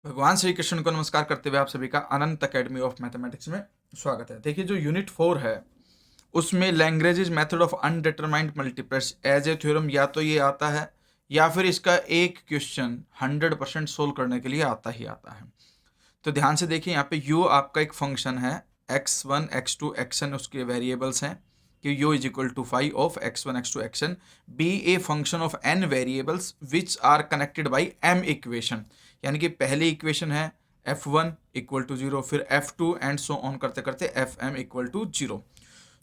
भगवान श्री कृष्ण को नमस्कार करते हुए आप सभी का अनंत अकेडमी ऑफ मैथमेटिक्स में स्वागत है। देखिए, जो यूनिट 4 है उसमें Lagrange's method of undetermined multipliers as a theorem या तो ये आता है या फिर इसका एक क्वेश्चन 100% सोल्व करने के लिए आता ही आता है। तो ध्यान से देखिए, यहाँ पे u आपका एक फंक्शन है, x1 x2 xn उसके वेरिएबल्स हैं कि u is equal to 5 of x1 x2 xn be a function of n variables which are connected by m equation. यानी कि पहली इक्वेशन है f1 इक्वल टू 0, फिर f2 एंड सो ऑन करते करते fm equal to 0,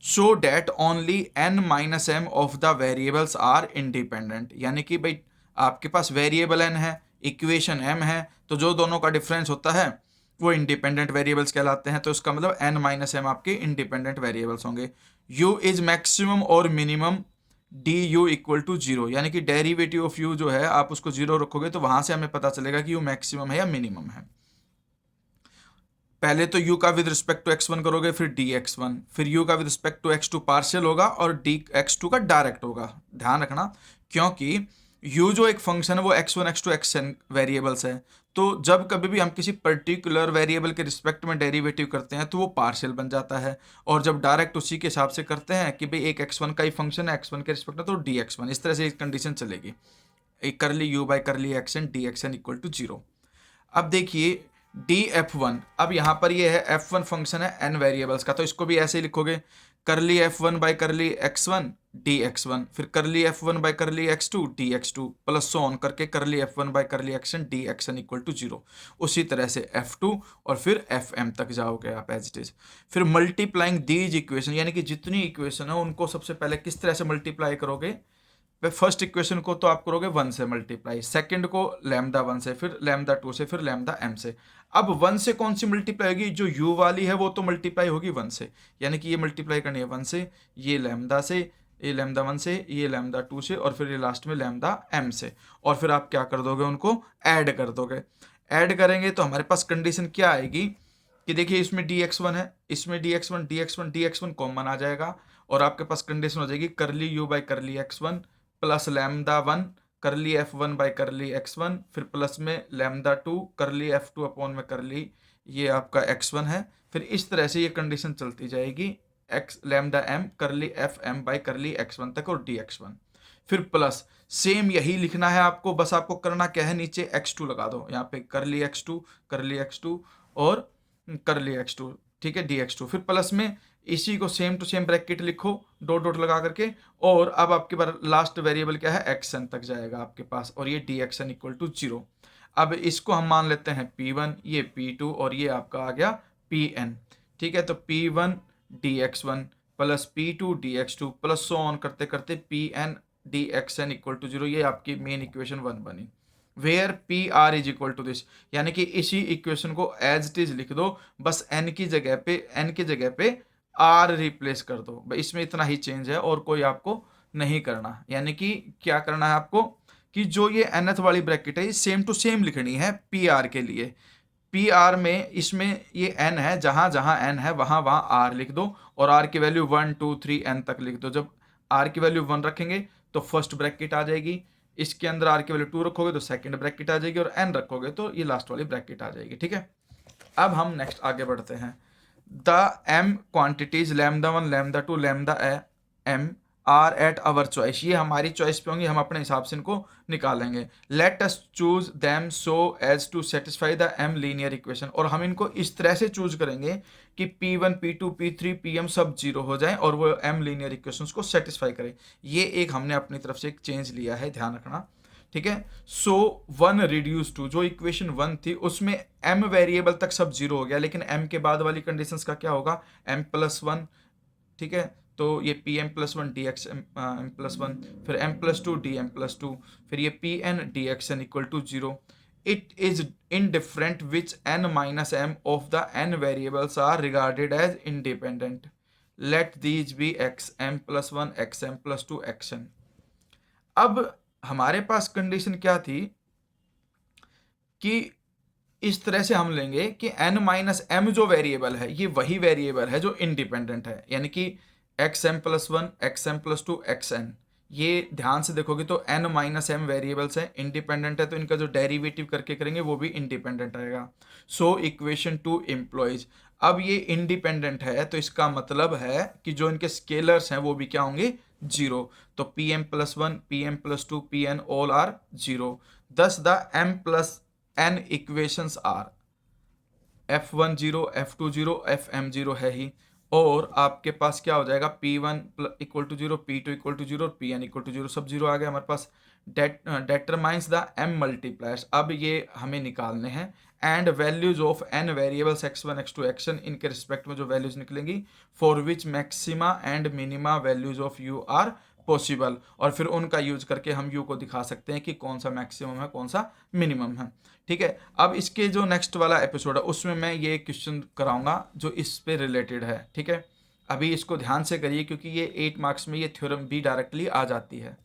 so that only n minus m of the variables are independent. यानी कि भाई आपके पास वेरिएबल n है, इक्वेशन m है, तो जो दोनों का डिफरेंस होता है वो इंडिपेंडेंट वेरिएबल्स कहलाते हैं। तो इसका मतलब n माइनस m आपके इंडिपेंडेंट वेरिएबल्स होंगे। u इज मैक्सिमम और minimum D U equal to 0, यानी कि डेरिवेटिव ऑफ u जो है आप उसको 0 रखोगे तो वहां से हमें पता चलेगा कि u मैक्सिमम है या मिनिमम है। पहले तो u का विद रिस्पेक्ट टू x1 करोगे, फिर dx1, फिर u का with respect to x2 partial होगा और dx2 का डायरेक्ट होगा। ध्यान रखना, क्योंकि u जो एक फंक्शन है वो x1 x2 xn वेरिएबल्स है, तो जब कभी भी हम किसी पर्टिकुलर वेरिएबल के रिस्पेक्ट में डेरिवेटिव करते हैं तो वो पार्शियल बन जाता है, और जब डायरेक्ट उसी के हिसाब से करते हैं कि भाई एक x1 का ही फंक्शन है, x1 के रिस्पेक्ट में, तो dx1, इस तरह से एक कंडीशन चलेगी, एक curly u by curly xn dxn equal to 0। अब देखिए df1, अब यहाँ पर ये है f1 फंक्शन है n वेरिएबल्स का, तो इसको भी ऐसे ही लिखोगे, करली f1 बाई करली x1 dx1, फिर करली f1 बाई करली x2 dx2 plus so on करके करली f1 by curly xn dxn equal to 0। उसी तरह से f2 और फिर fm तक जाओगे आप एज इट इज। फिर मल्टीप्लाइंग दीज इक्वेशन, यानी कि जितनी इक्वेशन है उनको सबसे पहले किस तरह से मल्टीप्लाई करोगे। फर्स्ट इक्वेशन को तो आप करोगे 1 से मल्टीप्लाई, सेकंड को लैम्डा 1 से, फिर लैम्डा 2 से, फिर लैम्डा m से। अब 1 से कौन सी मल्टीप्लाई होगी, जो u वाली है वो तो मल्टीप्लाई होगी 1 से, यानी कि ये मल्टीप्लाई करनी है 1 से, ये लैम्डा से, ये लैम्डा 1 से, ये लैम्डा 2 से, और फिर ये लास्ट में लैम्डा m से। और फिर आप क्या कर दोगे, उनको ऐड कर दोगे। ऐड करेंगे तो हमारे पास कंडीशन क्या आएगी कि देखिए इसमें dx1 है, इसमें dx1 dx1 dx1 कॉमन आ जाएगा, और आपके पास कंडीशन हो जाएगी करली u बाई करली x1 प्लस लैम्डा 1 करली f1 बाई करली x1, फिर प्लस में लैम्डा 2 करली f2 अपॉन में करली ये आपका x1 है। फिर इस तरह से ये कंडीशन चलती जाएगी x लैम्डा m करली fm बाई करली x1 तक और dx1। फिर प्लस सेम यही लिखना है आपको, बस आपको करना क्या है, नीचे x2 लगा दो, यहाँ पे करली x2 और करली x2, ठीक है, dx2। फिर प्लस में इसी को सेम टू सेम ब्रैकेट लिखो डॉट डॉट लगा करके, और अब आपके पास लास्ट वेरिएबल क्या है, xn तक जाएगा आपके पास, और ये dxn इक्वल टू 0। अब इसको हम मान लेते हैं p1, ये p2 और ये आपका आ गया pn, ठीक है। तो p1 dx1 plus p2 dx2 plus so on करते करते pn dxn इक्वल टू 0, ये आपकी मेन इक्वेशन 1 बनी। Where P R is equal to this, यानी कि इसी इक्वेशन को एज इट इज लिख दो, बस n की जगह पे r रिप्लेस कर दो। भाई इसमें इतना ही चेंज है और कोई आपको नहीं करना। यानी कि क्या करना है आपको कि जो ये nth वाली ब्रैकेट है ये सेम टू सेम लिखनी है पी आर के लिए। पी आर में इसमें ये n है, जहां जहां n है वहां वहां r लिख दो, और r की वैल्यू 1 2 3 n तक लिख दो। जब r की वैल्यू 1 रखेंगे तो फर्स्ट ब्रैकेट आ जाएगी, इसके अंदर r की वैल्यू 2 रखोगे तो सेकंड ब्रैकेट आ जाएगी, और n रखोगे तो ये लास्ट वाली ब्रैकेट आ जाएगी, ठीक है। अब हम नेक्स्ट आगे बढ़ते हैं। The m quantities lambda 1 lambda 2 lambda m are at our choice, ये हमारी चॉइस पे होंगी, हम अपने हिसाब से इनको निकालेंगे। Let us choose them so as to satisfy the m linear equation, और हम इनको इस तरह से चूज करेंगे कि p1 p2 p3 pm सब 0 हो जाएं और वो m लीनियर इक्वेशंस को सेटिस्फाई करें। ये एक हमने अपनी तरफ से एक चेंज लिया है, ध्यान रखना, ठीक है। सो 1 रिड्यूस टू, जो इक्वेशन 1 थी उसमें m वेरिएबल तक सब 0 हो गया, लेकिन m के बाद वाली कंडीशंस का क्या होगा, m प्लस 1, ठीक है। तो ये P M plus 1 D X M plus 1, फिर m plus 2 D M plus 2, फिर ये P N D X N equal to 0। It is indifferent which n minus m of the n variables are regarded as independent. Let these be X M plus 1 X M plus 2 X N. अब हमारे पास condition क्या थी कि इस तरह से हम लेंगे कि n माइनस m जो वेरिएबल है ये वही वेरिएबल है जो इंडिपेंडेंट है, यानी कि X M plus 1 X M plus 2 X N, ये ध्यान से देखोगे तो n माइनस एम वेरिएबल्स हैं, इंडिपेंडेंट है, तो इनका जो डेरिवेटिव करके करेंगे वो भी इंडिपेंडेंट आएगा। सो इक्वेशन टू एम्प्लॉयज, अब ये इंडिपेंडेंट है तो इसका मतलब है कि जो इनके स्केलर्स हैं वो भी क्या होंगे, जीरो। तो P M plus one, P M plus two, P N all are zero. Thus the M plus N equations are F one zero, F two zero, F M zero है ही, और आपके पास क्या हो जाएगा, P one equal to zero, P two equal to zero, P N equal to zero, सब zero आ गया हमारे पास। डेटरमाइंस द एम मल्टीप्लायर्स, अब ये हमें निकालने हैं, and values of N variables X one X two X N, इनके रिस्पेक्ट में जो वैल्यूज निकलेंगी, for which maxima and minima values of U are possible, और फिर उनका यूज करके हम यू को दिखा सकते हैं कि कौन सा मैक्सिमम है कौन सा मिनिमम है। ठीक है, अब इसके जो नेक्स्ट वाला एपिसोड है उसमें मैं ये क्वेश्चन कराऊंगा जो इस पे रिलेटेड है। ठीक है, अभी इसको ध्यान से करिए क्योंकि ये 8 मार्क्स में ये थ्योरम भी डायरेक्टली आ जाती है।